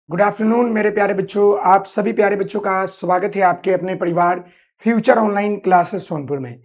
Good afternoon मेरे प्यारे बच्चों। आप सभी प्यारे बच्चों का स्वागत है आपके अपने परिवार फ्यूचर ऑनलाइन क्लासेस सोनपुर में।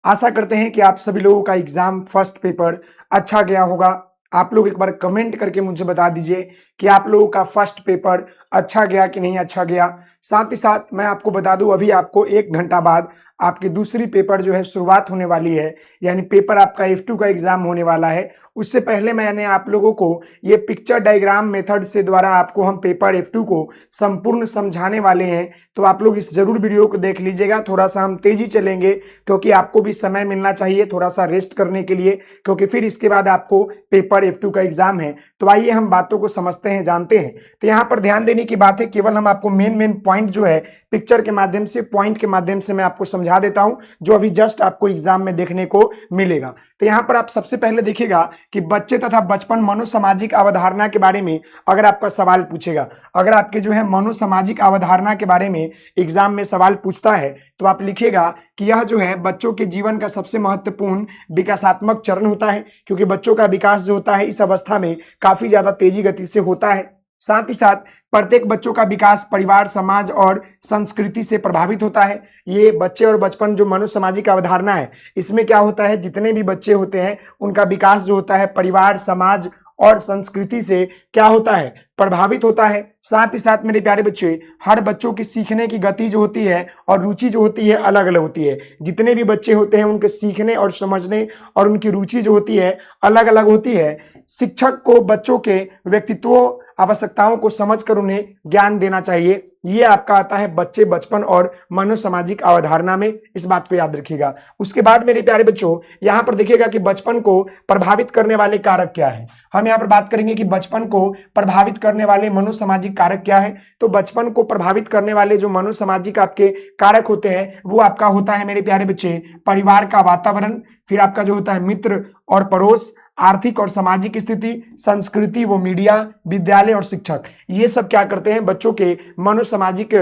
आशा करते हैं कि आप सभी लोगों का एग्जाम फर्स्ट पेपर अच्छा गया होगा। आप लोग एक बार कमेंट करके मुझे बता दीजिए कि आप लोगों का फर्स्ट पेपर अच्छा गया कि नहीं अच्छा गया। साथ ही साथ मैं आपको बता दूं, अभी आपको 1 घंटा बाद आपकी दूसरी पेपर जो है शुरुआत होने वाली है, यानी पेपर आपका F2 का एग्जाम होने वाला है। उससे पहले मैंने आप लोगों को ये पिक्चर डायग्राम मेथड से द्वारा आपको हम पेपर F2 को संपूर्ण समझाने वाले हैं। तो आप लोग इस जरूर वीडियो को देख लीजिएगा। थोड़ा सा हम तेजी चलेंगे क्योंकि आपको भी समय मिलना चाहिए थोड़ा सा रेस्ट करने के लिए, क्योंकि फिर इसके बाद आपको पेपर F2 का एग्जाम है। तो आइए हम बातों को समझते हैं, जानते हैं। तो यहाँ पर ध्यान देने की बात है, केवल हम आपको मेन पॉइंट जो है पिक्चर के माध्यम से, पॉइंट के माध्यम से मैं आपको समझा देता हूं, जो अभी जस्ट आपको एग्जाम में देखने को मिलेगा। तो यहाँ पर आप सबसे पहले देखिएगा कि बच्चे तथा बचपन मनोसामाजिक अवधारणा के बारे में अगर आपका सवाल पूछेगा, अगर आपके जो है मनोसामाजिक अवधारणा के बारे में एग्जाम में सवाल पूछता है, तो आप लिखिएगा कि यह जो है बच्चों के जीवन का सबसे महत्वपूर्ण विकासात्मक चरण होता है, क्योंकि बच्चों का विकास जो होता है इस अवस्था में काफी ज्यादा तेजी गति से होता है। साथ ही साथ प्रत्येक बच्चों का विकास परिवार, समाज और संस्कृति से प्रभावित होता है। ये बच्चे और बचपन जो मनोसामाजिक अवधारणा है, इसमें क्या होता है, जितने भी बच्चे होते हैं उनका विकास जो होता है परिवार, समाज और संस्कृति से क्या होता है, प्रभावित होता है। साथ ही साथ मेरे प्यारे बच्चे, हर बच्चों की सीखने की गति जो होती है और रुचि जो होती है अलग अलग होती है। जितने भी बच्चे होते हैं उनके सीखने और समझने और उनकी रुचि जो होती है अलग अलग होती है। शिक्षक को बच्चों के व्यक्तित्व आवश्यकताओं को समझकर उन्हें ज्ञान देना चाहिए। ये आपका आता है बच्चे, बचपन और मनोसामाजिक अवधारणा में, इस बात को याद रखिएगा। उसके बाद मेरे प्यारे बच्चों, यहां पर देखिएगा कि बचपन को प्रभावित करने वाले कारक क्या है। हम यहां पर बात करेंगे कि बचपन को प्रभावित करने वाले मनोसामाजिक कारक क्या है। तो बचपन को प्रभावित करने वाले जो मनोसामाजिक आपके कारक होते हैं वो आपका होता है मेरे प्यारे बच्चे, परिवार का वातावरण, फिर आपका जो होता है मित्र और पड़ोस, आर्थिक और सामाजिक स्थिति, संस्कृति वो मीडिया, विद्यालय और शिक्षक। ये सब क्या करते हैं, बच्चों के मनोसामाजिक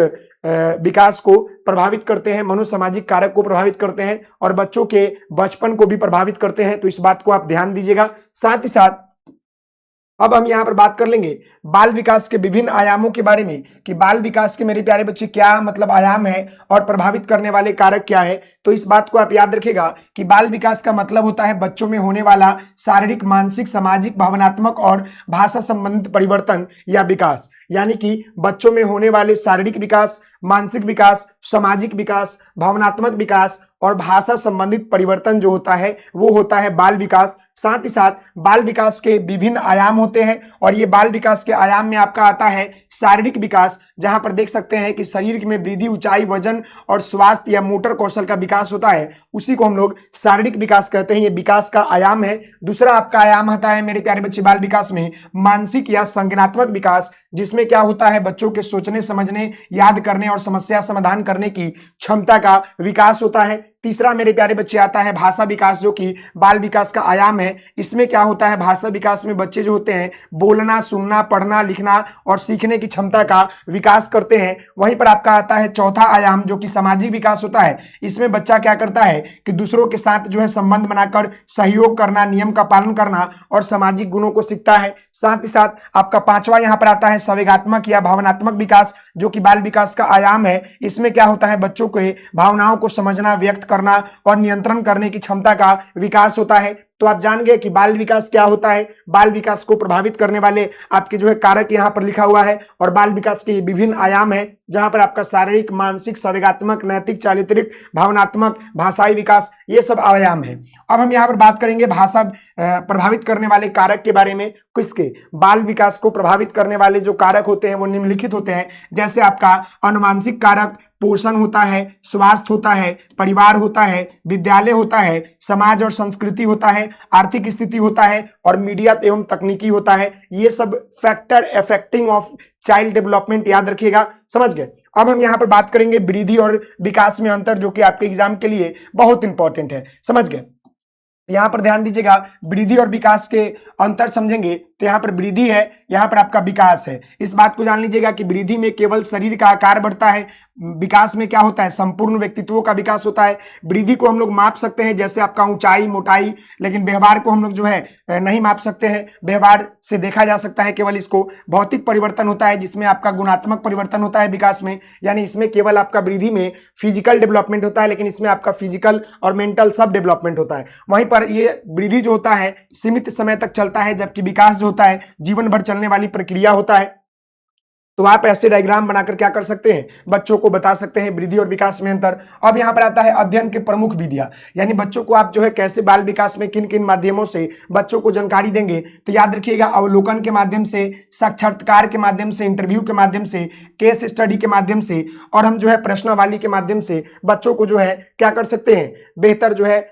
विकास को प्रभावित करते हैं, मनोसामाजिक कारक को प्रभावित करते हैं और बच्चों के बचपन को भी प्रभावित करते हैं। तो इस बात को आप ध्यान दीजिएगा। साथ ही साथ अब हम यहां पर बात कर लेंगे बाल विकास के विभिन्न आयामों के बारे में, कि बाल विकास के मेरे प्यारे बच्चे क्या मतलब आयाम है और प्रभावित करने वाले कारक क्या है। तो इस बात को आप याद रखिएगा कि बाल विकास का मतलब होता है बच्चों में होने वाला शारीरिक, मानसिक, सामाजिक, भावनात्मक और भाषा संबंधित परिवर्तन या विकास। यानी कि बच्चों में होने वाले शारीरिक विकास, मानसिक विकास, सामाजिक विकास, भावनात्मक विकास और भाषा संबंधित परिवर्तन जो होता है वो होता है बाल विकास। साथ ही साथ बाल विकास के विभिन्न आयाम होते हैं और ये बाल विकास के आयाम में आपका आता है शारीरिक विकास, जहां पर देख सकते हैं कि शरीर में वृद्धि, ऊंचाई, वजन और स्वास्थ्य या मोटर कौशल का विकास होता है, उसी को हम लोग शारीरिक विकास कहते हैं। ये विकास का आयाम है। दूसरा आपका आयाम आता है मेरे प्यारे बच्चे बाल विकास में मानसिक या संज्ञानात्मक विकास, जिसमें क्या होता है बच्चों के सोचने, समझने, याद करने और समस्या समाधान करने की क्षमता का विकास होता है। तीसरा मेरे प्यारे बच्चे आता है भाषा विकास, जो कि बाल विकास का आयाम है। इसमें क्या होता है, भाषा विकास में बच्चे जो होते हैं बोलना, सुनना, पढ़ना, लिखना और सीखने की क्षमता का विकास करते हैं। वहीं पर आपका आता है चौथा आयाम, जो कि सामाजिक विकास होता है। इसमें बच्चा क्या करता है कि दूसरों के साथ जो है संबंध बनाकर सहयोग करना, नियम का पालन करना और सामाजिक गुणों को सीखता है। साथ ही साथ आपका पांचवा यहाँ पर आता है संवेगात्मक या भावनात्मक विकास, जो कि बाल विकास का आयाम है। इसमें क्या होता है बच्चों के भावनाओं को समझना, व्यक्त करना और नियंत्रण करने की क्षमता का विकास होता है। तो आप जान गए कि बाल विकास क्या होता है। बाल विकास को प्रभावित करने वाले आपके जो है कारक यहाँ पर लिखा हुआ है और बाल विकास के विभिन्न आयाम है, जहां पर आपका शारीरिक, मानसिक, संवेगात्मक, नैतिक, चारित्रिक, भावनात्मक, भाषाई विकास, ये सब आयाम है। अब हम यहाँ पर बात करेंगे भाषा प्रभावित करने वाले कारक के बारे में। किसके, बाल विकास को प्रभावित करने वाले जो कारक होते हैं वो निम्नलिखित होते हैं। जैसे आपका अनुवांशिक कारक, पोषण होता है, स्वास्थ्य होता है, परिवार होता है, विद्यालय होता है, समाज और संस्कृति होता है, आर्थिक स्थिति होता है और मीडिया एवं तकनीकी होता है। ये सब factor affecting of child development याद रखिएगा। समझ गए। अब हम यहाँ पर बात करेंगे वृद्धि और विकास में अंतर, जो कि आपके एग्जाम के लिए बहुत इंपॉर्टेंट है। समझ गए। तो यहाँ पर ध्यान दीजिएगा, वृद्धि और विकास के अंतर समझेंगे तो यहाँ पर वृद्धि है, यहाँ पर आपका विकास है। इस बात को जान लीजिएगा कि वृद्धि में केवल शरीर का आकार बढ़ता है, विकास में क्या होता है, संपूर्ण व्यक्तित्व का विकास होता है। वृद्धि को हम लोग माप सकते हैं, जैसे आपका ऊंचाई, मोटाई, लेकिन व्यवहार को हम लोग जो है नहीं माप सकते हैं। व्यवहार से देखा जा सकता है केवल इसको। भौतिक परिवर्तन होता है जिसमें आपका गुणात्मक परिवर्तन होता है विकास में, यानी इसमें केवल आपका वृद्धि में फिजिकल डेवलपमेंट होता है, लेकिन इसमें आपका फिजिकल और मेंटल सब डेवलपमेंट होता है। वहीं पर ये वृद्धि जो होता है सीमित समय तक चलता है, जबकि विकास जो होता है जीवन भर चलने वाली प्रक्रिया होता है। तो आप ऐसे डायग्राम बनाकर क्या कर सकते हैं, बच्चों को बता सकते हैं वृद्धि और विकास में अंतर। अब यहाँ पर आता है अध्ययन के प्रमुख विधियां, यानी बच्चों को आप जो है कैसे बाल विकास में किन किन माध्यमों से बच्चों को जानकारी देंगे। तो याद रखिएगा, अवलोकन के माध्यम से, साक्षात्कार के माध्यम से, इंटरव्यू के माध्यम से, केस स्टडी के माध्यम से, और हम जो है प्रश्नावली के माध्यम से बच्चों को जो है क्या कर सकते हैं, बेहतर जो है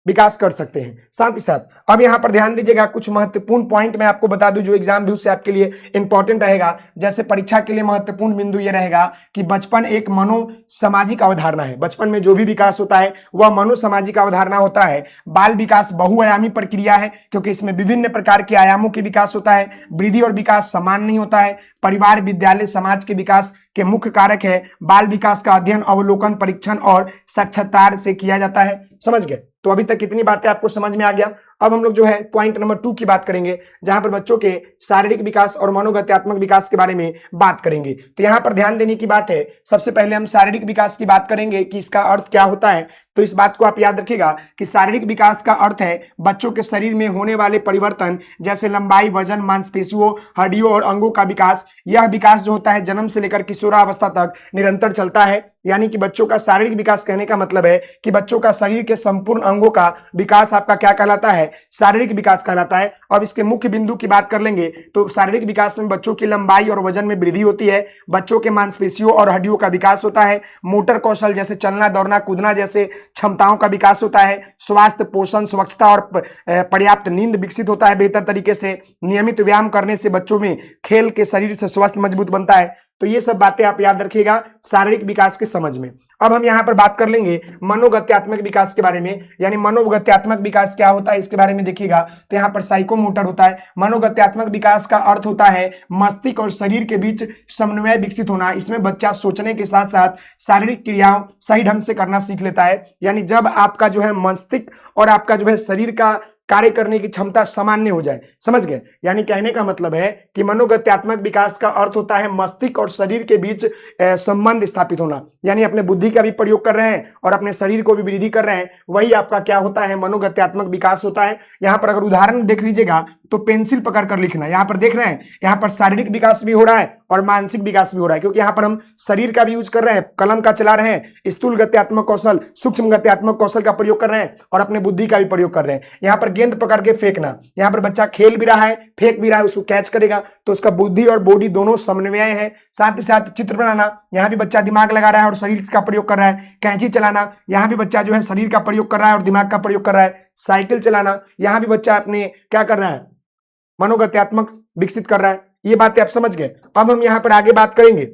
विकास कर सकते हैं। साथ ही साथ अब यहां पर ध्यान दीजिएगा, कुछ महत्वपूर्ण पॉइंट मैं आपको बता दूं जो एग्जाम व्यू से आपके लिए इंपॉर्टेंट रहेगा। जैसे परीक्षा के लिए महत्वपूर्ण बिंदु ये रहेगा कि बचपन एक मनो सामाजिक अवधारणा है। बचपन में जो भी विकास होता है वह मनो सामाजिक अवधारणा होता है। बाल विकास बहुआयामी प्रक्रिया है, क्योंकि इसमें विभिन्न प्रकार के आयामों के विकास होता है। वृद्धि और विकास समान नहीं होता है। परिवार, विद्यालय, समाज के विकास के मुख्य कारक है। बाल विकास का अध्ययन अवलोकन, परीक्षण और साक्षात्कार से किया जाता है। समझ गए? तो अभी तक कितनी बातें आपको समझ में आ गया। अब हम लोग जो है पॉइंट नंबर 2 की बात करेंगे, जहां पर बच्चों के शारीरिक विकास और मनोगत्यात्मक विकास के बारे में बात करेंगे। तो यहां पर ध्यान देने की बात है, सबसे पहले हम शारीरिक विकास की बात करेंगे कि इसका अर्थ क्या होता है। तो इस बात को आप याद रखिएगा कि शारीरिक विकास का अर्थ है बच्चों के शरीर में होने वाले परिवर्तन, जैसे लंबाई, वजन, मांसपेशियों, हड्डियों और अंगों का विकास। यह विकास जो होता है जन्म से लेकर किशोरावस्था तक निरंतर चलता है। यानी कि बच्चों का शारीरिक विकास कहने का मतलब है कि बच्चों का शरीर के संपूर्ण अंगों का विकास आपका क्या कहलाता है, शारीरिक विकास कहलाता है। अब इसके मुख्य बिंदु की बात कर लेंगे तो शारीरिक विकास में बच्चों की लंबाई और वजन में वृद्धि होती है। बच्चों के मांसपेशियों और हड्डियों का विकास होता है। मोटर कौशल जैसे चलना, दौड़ना, कूदना जैसे क्षमताओं का विकास होता है। स्वास्थ्य, पोषण, स्वच्छता और पर्याप्त नींद विकसित होता है बेहतर तरीके से। नियमित व्यायाम करने से बच्चों में खेल के शरीर से स्वस्थ मजबूत बनता है। तो ये सब बातें आप याद रखिएगा शारीरिक विकास के समझ में। अब हम यहां पर बात कर लेंगे मनोगत्यात्मक विकास के बारे में, यानी मनोगत्यात्मक विकास क्या होता है इसके बारे में देखिएगा। तो यहाँ पर साइकोमोटर होता है। मनोगत्यात्मक विकास का अर्थ होता है मस्तिष्क और शरीर के बीच समन्वय विकसित होना। इसमें बच्चा सोचने के साथ साथ शारीरिक क्रियाओं सही ढंग से करना सीख लेता है। यानी जब आपका जो है मस्तिष्क और आपका जो है शरीर का कार्य करने की क्षमता सामान्य हो जाए। समझ गए? यानी कहने का मतलब है कि मनोगत्यात्मक विकास का अर्थ होता है मस्तिष्क और शरीर के बीच संबंध स्थापित होना। यानी अपने बुद्धि का भी प्रयोग कर रहे हैं और अपने शरीर को भी वृद्धि कर रहे हैं, वही आपका क्या होता है, मनोगत्यात्मक विकास होता है। यहाँ पर अगर उदाहरण देख लीजिएगा तो पेंसिल पकड़ कर लिखना, यहाँ पर देख रहे हैं, यहाँ पर शारीरिक विकास भी हो रहा है और मानसिक विकास भी हो रहा है, क्योंकि यहाँ पर हम शरीर का भी यूज कर रहे हैं, कलम का चला रहे हैं, स्थूल गत्यात्मक कौशल, सूक्ष्म गत्यात्मक कौशल का प्रयोग कर रहे हैं और अपने बुद्धि का भी प्रयोग कर रहे हैं। यहाँ पर गेंद पकड़ के फेंकना, यहाँ पर बच्चा खेल भी रहा है, फेंक भी रहा है, उसको कैच करेगा, तो उसका बुद्धि और बॉडी दोनों समन्वय है। साथ ही साथ चित्र बनाना, यहाँ भी बच्चा दिमाग लगा रहा है और शरीर का प्रयोग कर रहा है। कैंची चलाना, यहाँ भी बच्चा जो है शरीर का प्रयोग कर रहा है और दिमाग का प्रयोग कर रहा है। साइकिल चलाना, यहाँ भी बच्चा अपने क्या कर रहा है, मनोगत्यात्मक विकसित कर रहा है। ये बातें आप समझ गए। अब हम यहाँ पर आगे बात करेंगे।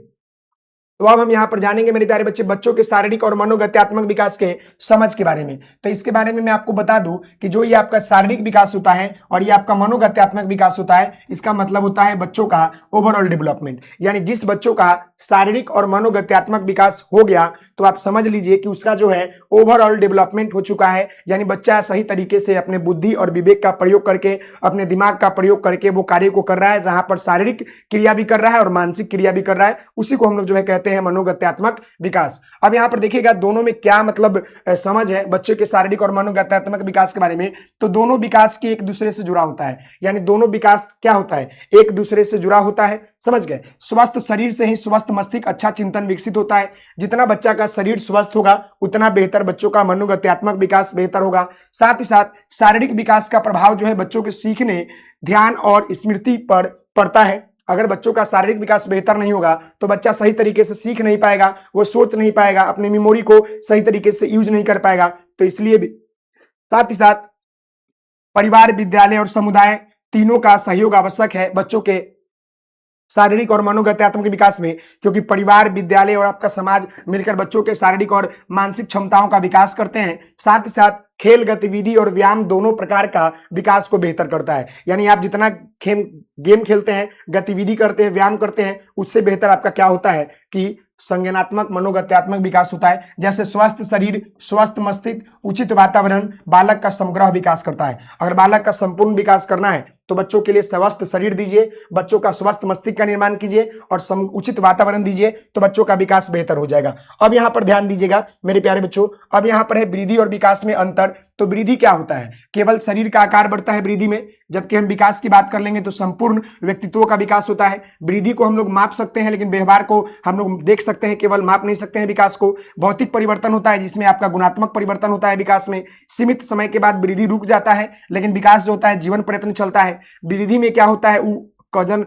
तो अब हम यहाँ पर जानेंगे मेरे प्यारे बच्चे बच्चों के शारीरिक और मनोगत्यात्मक विकास के समझ के बारे में। तो इसके बारे में मैं आपको बता दूं कि जो ये आपका शारीरिक विकास होता है और ये आपका मनोगत्यात्मक विकास होता है, इसका मतलब होता है बच्चों का ओवरऑल डेवलपमेंट। यानी जिस बच्चों का शारीरिक और मनोगत्यात्मक विकास हो गया तो आप समझ लीजिए कि उसका जो है ओवरऑल डेवलपमेंट हो चुका है। यानी बच्चा सही तरीके से अपने बुद्धि और विवेक का प्रयोग करके, अपने दिमाग का प्रयोग करके वो कार्य को कर रहा है। जहां पर शारीरिक क्रिया भी कर रहा है और मानसिक क्रिया भी कर रहा है, उसी को हम लोग जो है कहते हैं मनोगत्यात्मक विकास। अब यहाँ पर देखिएगा दोनों में क्या मतलब समझ है बच्चे के शारीरिक और मनोगत्यात्मक विकास के बारे में। तो दोनों विकास की एक दूसरे से जुड़ा होता है, यानी दोनों विकास क्या होता है, एक दूसरे से जुड़ा होता है। समझ गए? स्वस्थ शरीर से ही स्वस्थ मस्तिष्क, अच्छा चिंतन विकसित होता है। जितना बच्चा का शरीर स्वस्थ होगा उतना बेहतर बच्चों का मनोगत्यात्मक विकास बेहतर होगा। साथ ही साथ शारीरिक विकास का प्रभाव जो है बच्चों के सीखने, ध्यान और स्मृति पर पड़ता है। अगर बच्चों का शारीरिक विकास बेहतर नहीं होगा तो बच्चा सही तरीके से सीख नहीं पाएगा, वो सोच नहीं पाएगा, अपनी मेमोरी को सही तरीके से यूज नहीं कर पाएगा। तो इसलिए भी साथ ही साथ परिवार, विद्यालय और समुदाय तीनों का सहयोग आवश्यक है बच्चों के शारीरिक और मनोगत्यात्मक विकास में, क्योंकि परिवार, विद्यालय और आपका समाज मिलकर बच्चों के शारीरिक और मानसिक क्षमताओं का विकास करते हैं। साथ ही साथ खेल, गतिविधि और व्यायाम दोनों प्रकार का विकास को बेहतर करता है। यानी आप जितना गेम खेलते हैं, गतिविधि करते हैं, व्यायाम करते हैं, उससे बेहतर आपका क्या होता है कि संज्ञानात्मक मनोगत्यात्मक विकास होता है। जैसे स्वस्थ शरीर, स्वस्थ मस्तिष्क, उचित वातावरण बालक का समग्र विकास करता है। अगर बालक का संपूर्ण विकास करना है तो बच्चों के लिए स्वस्थ शरीर दीजिए, बच्चों का स्वस्थ मस्तिष्क का निर्माण कीजिए और उचित वातावरण दीजिए, तो बच्चों का विकास बेहतर हो जाएगा। अब यहाँ पर ध्यान दीजिएगा मेरे प्यारे बच्चों, अब यहाँ पर है वृद्धि और विकास में अंतर। तो वृद्धि क्या होता है? केवल शरीर का आकार बढ़ता है वृद्धि में, जबकि हम विकास की बात कर लेंगे तो संपूर्ण व्यक्तित्व का विकास होता है। वृद्धि को हम लोग माप सकते हैं, लेकिन व्यवहार को हम लोग देख सकते हैं, केवल माप नहीं सकते हैं विकास को। भौतिक परिवर्तन होता है जिसमें आपका गुणात्मक परिवर्तन होता है विकास में। सीमित समय के बाद वृद्धि रुक जाता है, लेकिन विकास जो होता है जीवन पर्यंत चलता है। वृद्धि में क्या होता है? वजन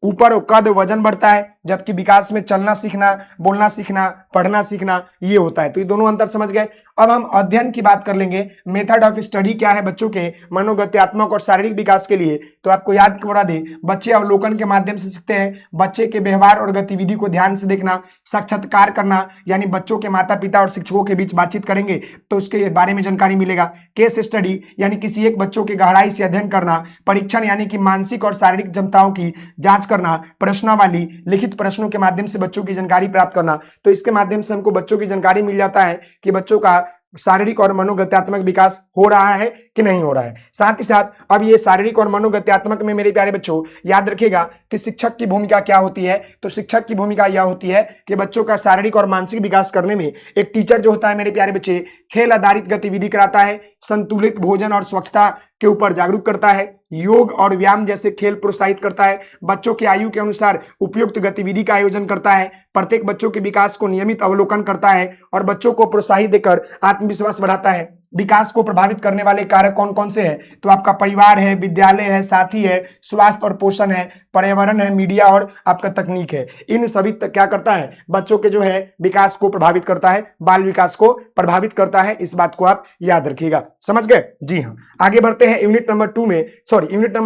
ऊपर कद वजन बढ़ता है, जबकि विकास में चलना सीखना, बोलना सीखना, पढ़ना सीखना ये होता है। तो ये दोनों अंतर समझ गए। अब हम अध्ययन की बात कर लेंगे। मेथड ऑफ स्टडी क्या है बच्चों के मनोगत्यात्मक और शारीरिक विकास के लिए? तो आपको याद करा दे, बच्चे अवलोकन के माध्यम से सीखते हैं। बच्चे के व्यवहार और गतिविधि को ध्यान से देखना, साक्षात्कार करना, यानी बच्चों के माता पिता और शिक्षकों के बीच बातचीत करेंगे तो उसके बारे में जानकारी मिलेगा। केस स्टडी यानी किसी एक बच्चों के गहराई से अध्ययन करना। परीक्षण यानी कि मानसिक और शारीरिक क्षमताओं की जांच करना। प्रश्नावली, लिखित प्रश्नों के माध्यम से बच्चों की जानकारी प्राप्त करना। तो इसके माध्यम से हमको बच्चों की जानकारी मिल जाता है कि बच्चों का शारीरिक और मनोगत्यात्मक विकास हो रहा है कि नहीं हो रहा है। साथ ही साथ अब ये शारीरिक और मनोगत्यात्मक में मेरे प्यारे बच्चों याद रखिएगा कि शिक्षक की भूमिका क्या होती है। तो शिक्षक की भूमिका यह होती है कि बच्चों का शारीरिक और मानसिक विकास करने में एक टीचर जो होता है मेरे प्यारे बच्चे, खेल आधारित गतिविधि कराता है, संतुलित भोजन और स्वच्छता के ऊपर जागरूक करता है, योग और व्यायाम जैसे खेल प्रोत्साहित करता है, बच्चों के आयु के अनुसार उपयुक्त गतिविधि का आयोजन करता है, प्रत्येक बच्चों के विकास को नियमित अवलोकन करता है और बच्चों को प्रोत्साहित देकर आत्मविश्वास बढ़ाता है। विकास को प्रभावित करने वाले कारक कौन कौन से हैं? तो आपका परिवार है, विद्यालय है, साथी है, स्वास्थ्य और पोषण है, पर्यावरण है, मीडिया और आपका तकनीक है। इन सभी क्या करता है? बच्चों के जो है विकास को प्रभावित करता है, बाल विकास को प्रभावित करता है। इस बात को आप याद रखिएगा। समझ गए? जी हाँ। आगे बढ़ते हैं यूनिट नंबर 3 में। तो यूनिट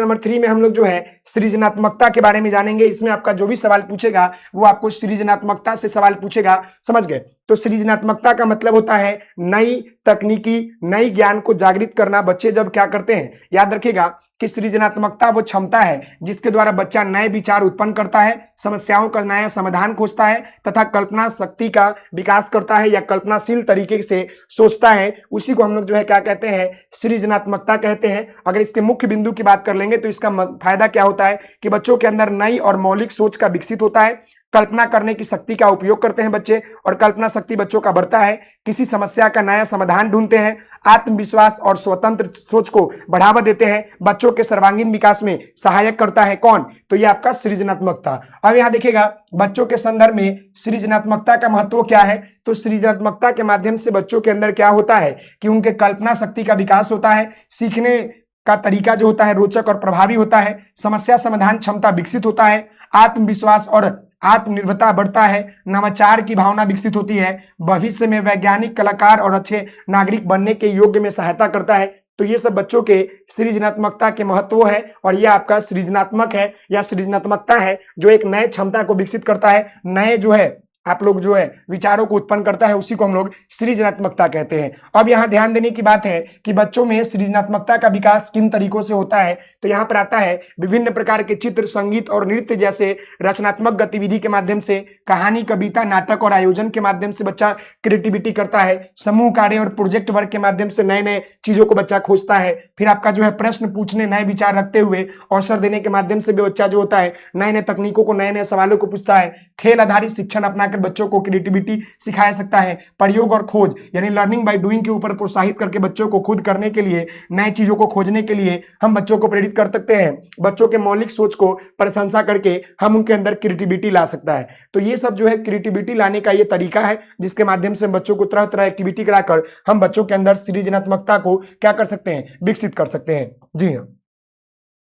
नंबर 3 में हम लोग जो है सृजनात्मकता के बारे में जानेंगे। इसमें आपका जो भी सवाल पूछेगा वो आपको सृजनात्मकता से सवाल पूछेगा। समझ गए? तो सृजनात्मकता का मतलब होता है नई तकनीकी, नई ज्ञान को जागृत करना। बच्चे जब क्या करते हैं, याद रखिएगा कि सृजनात्मकता वो क्षमता है जिसके द्वारा बच्चा नए विचार उत्पन्न करता है, समस्याओं का नया समाधान खोजता है तथा कल्पना शक्ति का विकास करता है या कल्पनाशील तरीके से सोचता है। उसी को हम लोग जो है क्या कहते हैं? सृजनात्मकता कहते हैं। अगर इसके मुख्य बिंदु की बात कर लेंगे तो इसका फायदा क्या होता है कि बच्चों के अंदर नई और मौलिक सोच का विकसित होता है, कल्पना करने की शक्ति का उपयोग करते हैं बच्चे और कल्पना शक्ति बच्चों का बढ़ता है, किसी समस्या का नया समाधान ढूंढते हैं, आत्मविश्वास और स्वतंत्र सोच को बढ़ावा देते हैं, बच्चों के सर्वांगीण विकास में सहायक करता है। कौन? तो ये आपका सृजनात्मकता। अब यहां देखिएगा बच्चों के संदर्भ में सृजनात्मकता का महत्व क्या है। तो सृजनात्मकता के माध्यम से बच्चों के अंदर क्या होता है कि उनके कल्पना शक्ति का विकास होता है, सीखने का तरीका जो होता है रोचक और प्रभावी होता है, समस्या समाधान क्षमता विकसित होता है, आत्मविश्वास और आत्मनिर्भरता बढ़ता है, नवाचार की भावना विकसित होती है, भविष्य में वैज्ञानिक, कलाकार और अच्छे नागरिक बनने के योग्य में सहायता करता है। तो ये सब बच्चों के सृजनात्मकता के महत्व है और ये आपका सृजनात्मक है या सृजनात्मकता है जो एक नए क्षमता को विकसित करता है, नए जो है आप लोग जो है विचारों को उत्पन्न करता है, उसी को हम लोग सृजनात्मकता कहते हैं। अब यहाँ ध्यान देने की बात है कि बच्चों में सृजनात्मकता का विकास किन तरीकों से होता है। तो यहाँ पर आता है विभिन्न प्रकार के चित्र, संगीत और नृत्य जैसे रचनात्मक गतिविधि के माध्यम से, कहानी, कविता, नाटक और आयोजन के माध्यम से बच्चा क्रिएटिविटी करता है, समूह कार्य और प्रोजेक्ट वर्क के माध्यम से नए नए चीजों को बच्चा खोजता है, फिर आपका जो है प्रश्न पूछने, नए विचार रखते हुए अवसर देने के माध्यम से भी बच्चा जो होता है नए नए तकनीकों को, नए नए सवालों को पूछता है, खेल आधारित शिक्षण अपना बच्चों को क्रिएटिविटी सिखाया सकता है, प्रयोग और खोज यानी लर्निंग बाय डूइंग के ऊपर प्रोत्साहित करके बच्चों को खुद करने के लिए, नए चीजों को खोजने के लिए हम बच्चों को प्रेरित कर सकते हैं। बच्चों के मौलिक सोच को प्रशंसा करके हम उनके अंदर क्रिएटिविटी ला सकता है। तो ये सब जो है क्रिएटिविटी लाने का ये तरीका है जिसके माध्यम से बच्चों को तरह तरह एक्टिविटी कराकर हम बच्चों के अंदर सृजनात्मकता को क्या कर सकते हैं? विकसित कर सकते हैं। जी हाँ।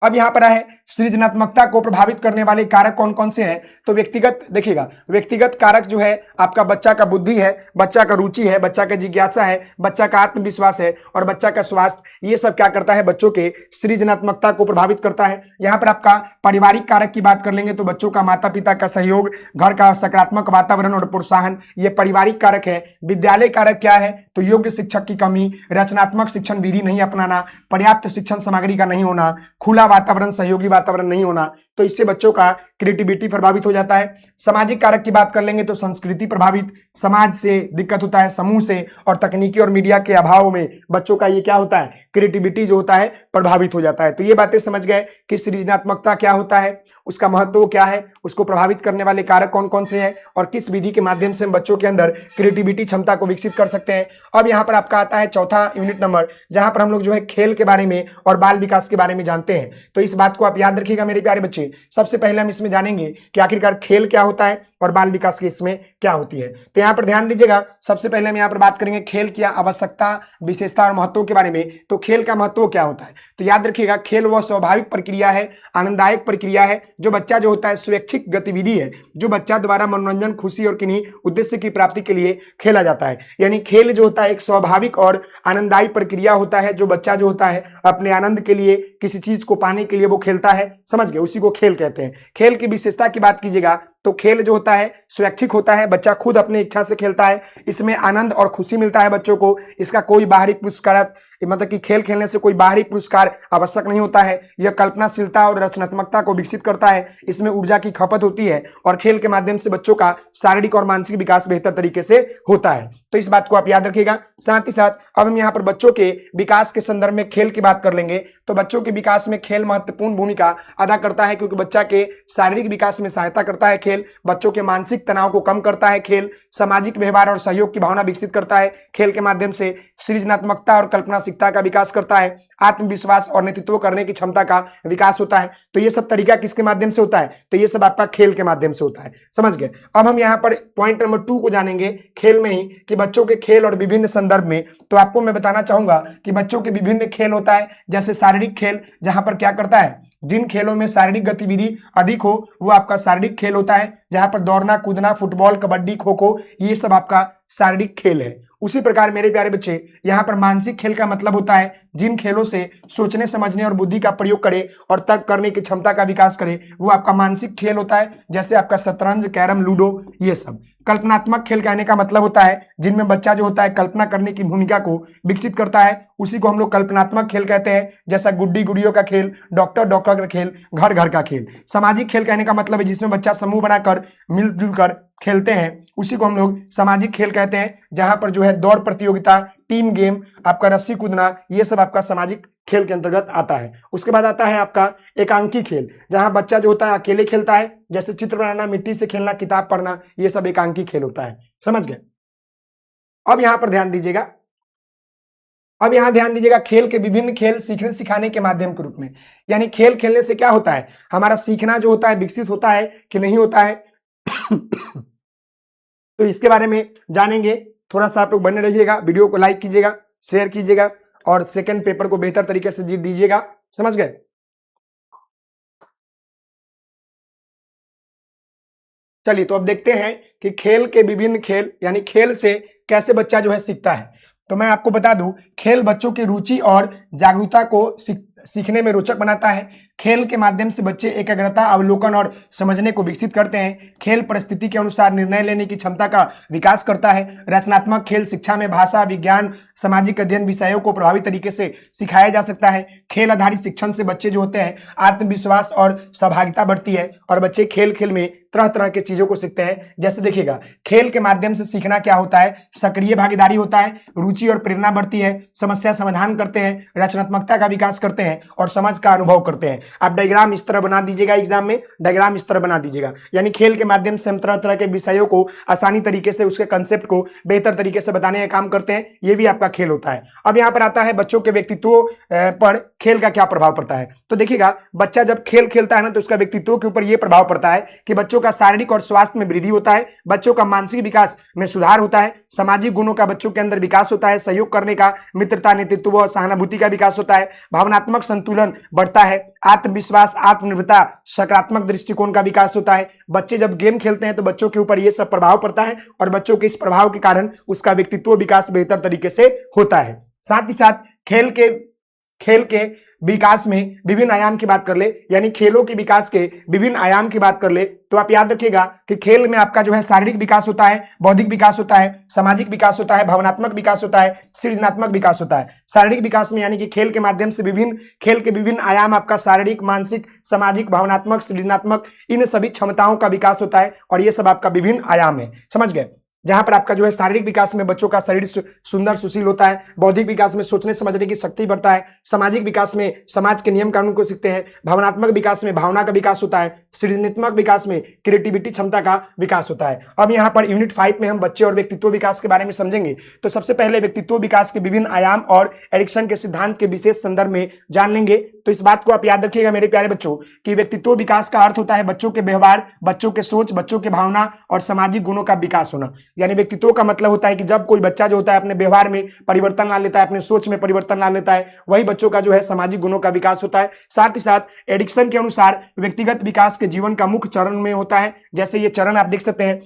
अब यहाँ पर है सृजनात्मकता को प्रभावित करने वाले कारक कौन कौन से हैं। तो व्यक्तिगत देखिएगा, व्यक्तिगत कारक जो है आपका बच्चा का बुद्धि है, बच्चा का रुचि है, बच्चा का जिज्ञासा है, बच्चा का आत्मविश्वास है और बच्चा का स्वास्थ्य, ये सब क्या करता है, बच्चों के सृजनात्मकता को प्रभावित करता है। यहाँ पर आपका पारिवारिक कारक की बात कर लेंगे तो बच्चों का माता पिता का सहयोग, घर का सकारात्मक वातावरण और प्रोत्साहन, ये पारिवारिक कारक है। विद्यालय कारक क्या है, तो योग्य शिक्षक की कमी, रचनात्मक शिक्षण विधि नहीं अपनाना, पर्याप्त शिक्षण सामग्री का नहीं होना, खुला वातावरण, सहयोगी वातावरण नहीं होना, तो इससे बच्चों का क्रिएटिविटी प्रभावित हो जाता है। सामाजिक कारक की बात कर लेंगे तो संस्कृति प्रभावित, समाज से दिक्कत होता है, समूह से, और तकनीकी और मीडिया के अभाव में बच्चों का ये क्या होता है, क्रिएटिविटी जो होता है प्रभावित हो जाता है। तो ये बातें समझ गए कि सृजनात्मकता क्या होता है, उसका महत्व क्या है, उसको प्रभावित करने वाले कारक कौन कौन से हैं और किस विधि के माध्यम से हम बच्चों के अंदर क्रिएटिविटी क्षमता को विकसित कर सकते हैं। अब यहाँ पर आपका आता है चौथा यूनिट नंबर, जहां पर हम लोग जो है खेल के बारे में और बाल विकास के बारे में जानते हैं। तो इस बात को आप याद रखिएगा मेरे प्यारे बच्चे। सबसे पहले हम इसमें जानेंगे कि आखिरकार खेल क्या होता है और बाल विकास की इसमें क्या होती है। तो यहाँ पर ध्यान दीजिएगा, सबसे पहले हम यहाँ पर बात करेंगे खेल की आवश्यकता, विशेषता और महत्व के बारे में। तो खेल का महत्व क्या होता है, तो याद रखिएगा खेल वह स्वाभाविक प्रक्रिया है, आनंददायक प्रक्रिया है, जो बच्चा जो होता है स्वैच्छिक गतिविधि है, जो बच्चा द्वारा मनोरंजन, खुशी और किन्हीं उद्देश्य की प्राप्ति के लिए खेला जाता है। यानी खेल जो होता है एक स्वाभाविक और आनंददायी प्रक्रिया होता है, जो बच्चा जो होता है अपने आनंद के लिए, किसी चीज को पाने के लिए वो खेलता है, समझ गए, उसी को खेल कहते हैं। खेल की विशेषता की बात कीजिएगा तो खेल जो होता है स्वैच्छिक होता है, बच्चा खुद अपनी इच्छा से खेलता है, इसमें आनंद और खुशी मिलता है बच्चों को, इसका कोई बाहरी पुरस्कार, मतलब कि खेल खेलने से कोई बाहरी पुरस्कार आवश्यक नहीं होता है। यह कल्पनाशीलता और रचनात्मकता को विकसित करता है, इसमें ऊर्जा की खपत होती है और खेल के माध्यम से बच्चों का शारीरिक और मानसिक विकास बेहतर तरीके से होता है। तो इस बात को आप याद रखिएगा। साथ ही साथ अब हम यहाँ पर बच्चों के विकास के संदर्भ में खेल की बात कर लेंगे। तो बच्चों के विकास में खेल महत्वपूर्ण भूमिका अदा करता है, क्योंकि बच्चा के शारीरिक विकास में सहायता करता है खेल, बच्चों के मानसिक तनाव को कम करता है खेल, सामाजिक व्यवहार और सहयोग की भावना विकसित करता है खेल के माध्यम से, सृजनात्मकता और कल्पनाशीलता का विकास करता है, आत्मविश्वास और नेतृत्व करने की क्षमता का विकास होता है। तो ये सब तरीका किसके माध्यम से होता है, तो ये सब आपका खेल के माध्यम से होता है, समझ गए। अब हम यहाँ पर पॉइंट नंबर 2 को जानेंगे खेल में ही, कि बच्चों के खेल और विभिन्न संदर्भ में। तो आपको मैं बताना चाहूंगा कि बच्चों के विभिन्न खेल होता है, जैसे शारीरिक खेल, जहां पर क्या करता है, जिन खेलों में शारीरिक गतिविधि अधिक हो वो आपका शारीरिक खेल होता है, जहां पर दौड़ना, कूदना, फुटबॉल, कबड्डी, खो खो, ये सब आपका शारीरिक खेल है। उसी प्रकार मेरे प्यारे बच्चे यहाँ पर मानसिक खेल का मतलब होता है जिन खेलों से सोचने, समझने और बुद्धि का प्रयोग करे और तर्क करने की क्षमता का विकास करे, वो आपका मानसिक खेल होता है, जैसे आपका शतरंज, कैरम, लूडो, ये सब। कल्पनात्मक खेल कहने का मतलब होता है जिनमें बच्चा जो होता है कल्पना करने की भूमिका को विकसित करता है, उसी को हम लोग कल्पनात्मक खेल कहते हैं, जैसा गुड्डी गुड़ियों का खेल, डॉक्टर डॉक्टर का खेल, घर घर का खेल। सामाजिक खेल कहने का मतलब है जिसमें बच्चा समूह बनाकर मिलजुल कर खेलते हैं, उसी को हम लोग सामाजिक खेल कहते हैं, जहां पर जो है दौड़ प्रतियोगिता, टीम गेम, आपका रस्सी कूदना, ये सब आपका सामाजिक खेल के अंतर्गत आता है। उसके बाद आता है आपका एकांकी खेल, जहां बच्चा जो होता है अकेले खेलता है, जैसे चित्र बनाना, मिट्टी से खेलना, किताब पढ़ना, ये सब एकांकी खेल होता है, समझ गए। अब यहां पर ध्यान दीजिएगा, अब यहां ध्यान दीजिएगा, खेल के विभिन्न खेल सीखने सिखाने के माध्यम के रूप में। यानी खेल खेलने से क्या होता है, हमारा सीखना जो होता है विकसित होता है कि नहीं होता है तो इसके बारे में जानेंगे। थोड़ा सा आप लोग बने रहिएगा, वीडियो को लाइक कीजिएगा, शेयर कीजिएगा और सेकंड पेपर को बेहतर तरीके से जीत दीजिएगा, समझ गए। चलिए तो अब देखते हैं कि खेल के विभिन्न खेल, यानी खेल से कैसे बच्चा जो है सीखता है। तो मैं आपको बता दूं, खेल बच्चों की रुचि और जागरूकता को सीखने में रोचक बनाता है। खेल के माध्यम से बच्चे एकाग्रता, अवलोकन और समझने को विकसित करते हैं। खेल परिस्थिति के अनुसार निर्णय लेने की क्षमता का विकास करता है। रचनात्मक खेल शिक्षा में भाषा, विज्ञान, सामाजिक अध्ययन विषयों को प्रभावी तरीके से सिखाया जा सकता है। खेल आधारित शिक्षण से बच्चे जो होते हैं आत्मविश्वास और सहभागिता बढ़ती है और बच्चे खेल खेल में तरह तरह के चीजों को सीखते हैं। जैसे देखिएगा, खेल के माध्यम से सीखना क्या होता है, सक्रिय भागीदारी होता है, रुचि और प्रेरणा बढ़ती है, समस्या समाधान करते हैं, रचनात्मकता का विकास करते हैं और समझ का अनुभव करते हैं। आप डायग्राम इस तरह बना दीजिएगा, एग्जाम में डायग्राम इस तरह बना दीजिएगा। यानी खेल के माध्यम से हम तरह तरह के विषयों को आसानी तरीके से, उसके कंसेप्ट को बेहतर तरीके से बताने का काम करते हैं, ये भी आपका खेल होता है। अब यहाँ पर आता है बच्चों के व्यक्तित्व पर खेल का क्या प्रभाव पड़ता है। तो देखिएगा, बच्चा जब खेल खेलता है ना तो उसका व्यक्तित्व के ऊपर यह प्रभाव पड़ता है कि बच्चों का शारीरिक और स्वास्थ्य में वृद्धि होता है, बच्चों का मानसिक विकास में सुधार होता है, सामाजिक गुणों का बच्चों के अंदर विकास होता है, सहयोग करने का, मित्रता, नेतृत्व और सहानुभूति का विकास होता है, भावनात्मक संतुलन बढ़ता है, आत्मविश्वास, आत्मनिर्भरता, सकारात्मक दृष्टिकोण का विकास होता है। बच्चे जब गेम खेलते हैं तो बच्चों के ऊपर ये सब प्रभाव पड़ता है और बच्चों के इस प्रभाव के कारण उसका व्यक्तित्व विकास बेहतर तरीके से होता है। साथ ही साथ खेल के विकास में विभिन्न आयाम की बात कर ले, यानी खेलों के विकास के विभिन्न आयाम की बात कर ले, तो आप याद रखिएगा कि खेल में आपका जो है शारीरिक विकास होता है, बौद्धिक विकास होता है, सामाजिक विकास होता है, भावनात्मक विकास होता है, सृजनात्मक विकास होता है। शारीरिक विकास में यानी कि खेल के माध्यम से खेल के विभिन्न आयाम आपका शारीरिक, मानसिक, सामाजिक, भावनात्मक, सृजनात्मक, इन सभी क्षमताओं का विकास होता है और ये सब आपका विभिन्न आयाम है। समझ गए? जहां पर आपका जो है शारीरिक विकास में बच्चों का शरीर सुंदर सुशील होता है, बौद्धिक विकास में सोचने समझने की शक्ति बढ़ता है, सामाजिक विकास में समाज के नियम कानून को सीखते हैं, भावनात्मक विकास में भावना का विकास होता है, सृजनात्मक विकास में क्रिएटिविटी क्षमता का विकास होता है। अब यहाँ पर यूनिट 5 में हम बच्चे और व्यक्तित्व विकास के बारे में समझेंगे। तो सबसे पहले व्यक्तित्व विकास के विभिन्न आयाम और एरिक्सन के सिद्धांत के विशेष संदर्भ में जान लेंगे। तो इस बात को आप याद रखिएगा मेरे प्यारे बच्चों कि व्यक्तित्व विकास का अर्थ होता है बच्चों के व्यवहार, बच्चों के सोच, बच्चों के भावना और सामाजिक गुणों का विकास होना। यानी व्यक्तित्व का मतलब होता है कि जब कोई बच्चा जो होता है अपने व्यवहार में परिवर्तन ला लेता है, अपने सोच में परिवर्तन ला लेता है, वही बच्चों का जो है सामाजिक गुणों का विकास होता है। साथ ही साथ एरिक्सन के अनुसार व्यक्तिगत विकास के जीवन का मुख्य चरण में होता है। जैसे ये चरण आप देख सकते हैं,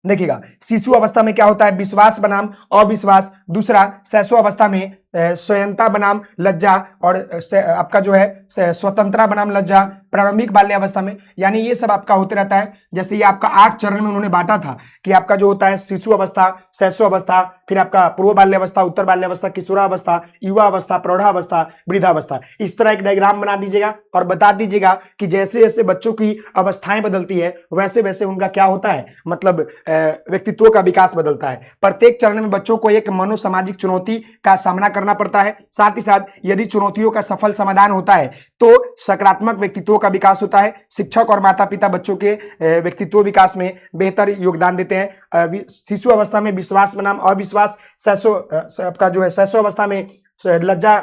देखिएगा शिशु अवस्था में क्या होता है, विश्वास बनाम अविश्वास। दूसरा शैशव अवस्था में स्वयंता बनाम लज्जा और आपका जो है स्वतंत्रता बनाम लज्जा। प्रारंभिक बाल्यावस्था में यानी ये सब आपका होते रहता है। जैसे ये आपका 8 चरण में उन्होंने बांटा था कि आपका जो होता है शिशु अवस्था, शैशव अवस्था, फिर आपका पूर्व बाल्यावस्था, उत्तर बाल्यावस्था, किशोरावस्था, युवा अवस्था, प्रौढ़ावस्था, वृद्धावस्था। इस तरह एक डायग्राम बना दीजिएगा और बता दीजिएगा कि जैसे जैसे बच्चों की अवस्थाएं बदलती है वैसे वैसे उनका क्या होता है, मतलब व्यक्तित्व का विकास बदलता है। प्रत्येक चरण में बच्चों को एक मनोसामाजिक चुनौती का सामना करना पड़ता है। साथ ही साथ यदि चुनौतियों का सफल समाधान होता है तो सकारात्मक व्यक्तित्व का विकास होता है। शिक्षक और माता पिता बच्चों के व्यक्तित्व विकास में बेहतर योगदान देते हैं। शिशु अवस्था में विश्वास बनाम अविश्वास, आपका जो है शैशव अवस्था में लज्जा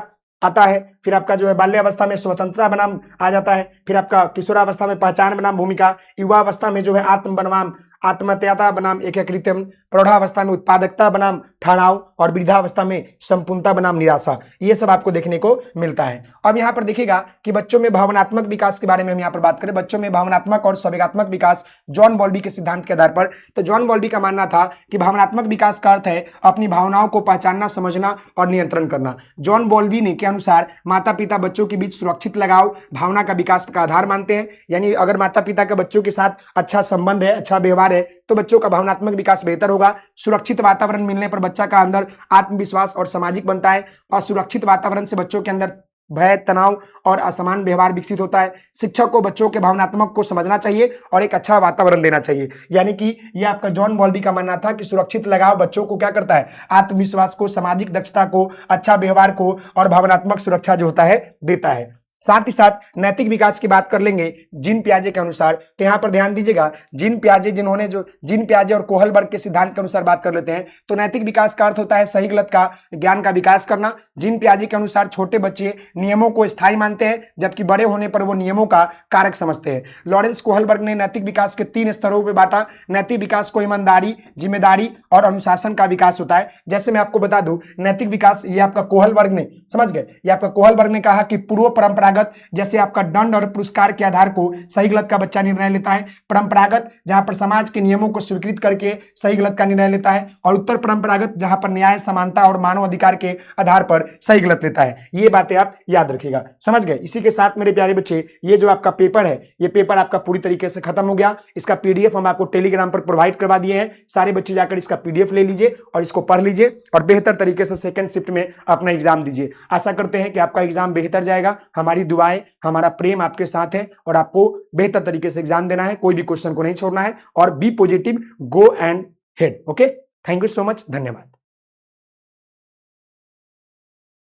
आता है, फिर आपका जो है बाल्यावस्था में स्वतंत्रता बनाम आ जाता है, फिर आपका किशोरावस्था में पहचान बनाम भूमिका, युवा अवस्था में जो है आत्म बनाम आत्महत्या बनाम एकीकृतम, प्रौढ़ावस्था में उत्पादकता बनाम ठहराव और वृद्धावस्था में संपूर्णता बनाम निराशा। ये सब आपको देखने को मिलता है। अब यहाँ पर देखिएगा कि बच्चों में भावनात्मक विकास के बारे में हम यहाँ पर बात करें। बच्चों में भावनात्मक और संवेगात्मक विकास जॉन बॉल्बी के सिद्धांत के आधार पर। तो जॉन बॉल्बी का मानना था कि भावनात्मक विकास का अर्थ है अपनी भावनाओं को पहचानना, समझना और नियंत्रण करना। जॉन बॉल्बी ने के अनुसार माता पिता बच्चों के बीच सुरक्षित लगाव भावना का विकास का आधार मानते हैं। यानी अगर माता पिता का बच्चों के साथ अच्छा संबंध है, अच्छा व्यवहार है, तो बच्चों का भावनात्मक विकास बेहतर होगा। सुरक्षित वातावरण मिलने पर बच्चा का अंदर आत्मविश्वास और सामाजिक बनता है और सुरक्षित वातावरण से बच्चों के अंदर भय, तनाव और असमान व्यवहार विकसित होता है। शिक्षक को बच्चों के भावनात्मक को समझना चाहिए और एक अच्छा वातावरण देना चाहिए। यानी कि यह आपका जॉन बॉल्बी का मानना था कि सुरक्षित लगाव बच्चों को क्या करता है, आत्मविश्वास को, सामाजिक दक्षता को, अच्छा व्यवहार को और भावनात्मक सुरक्षा जो होता है देता है। साथ ही साथ नैतिक विकास की बात कर लेंगे जीन पियाजे के अनुसार। तो यहाँ पर ध्यान दीजिएगा, जीन पियाजे और कोहलबर्ग के सिद्धांत के अनुसार बात कर लेते हैं। तो नैतिक विकास का अर्थ होता है सही गलत का ज्ञान का विकास करना। जीन पियाजे के अनुसार छोटे बच्चे नियमों को स्थायी मानते हैं जबकि बड़े होने पर वो नियमों का कारक समझते हैं। लॉरेंस कोहलबर्ग ने नैतिक विकास के 3 स्तरों पर बांटा। नैतिक विकास को ईमानदारी, जिम्मेदारी और अनुशासन का विकास होता है। जैसे मैं आपको बता दूं, नैतिक विकास ये आपका कोहलबर्ग ने, समझ गए, ये आपका कोहलबर्ग ने कहा कि पूर्व परंपरागत, जैसे आपका दंड और पुरस्कार के आधार को सही गलत का बच्चा निर्णय लेता है। परंपरागत जहां पर समाज के नियमों को स्वीकृत करके सही गलत का निर्णय लेता है, और उत्तर परंपरागत जहां पर न्याय, समानता और मानव अधिकार के आधार पर सही गलत लेता है। ये बातें आप याद रखिएगा, समझ गए। इसी के साथ मेरे प्यारे बच्चे, ये जो आपका पेपर है, ये पेपर आपका पूरी तरीके से खत्म हो गया। इसका पीडीएफ हम आपको टेलीग्राम पर प्रोवाइड करवा दिए हैं। सारे बच्चे जाकर इसका पीडीएफ ले लीजिए और इसको पढ़ लीजिए और बेहतर तरीके से सेकंड शिफ्ट में अपना एग्जाम दीजिए। आशा करते हैं कि आपका एग्जाम बेहतर जाएगा। हमारी दुआएं, हमारा प्रेम आपके साथ है और आपको बेहतर तरीके से एग्जाम देना है। कोई भी क्वेश्चन को नहीं छोड़ना है और be positive, go and head. Okay, thank you so much, धन्यवाद।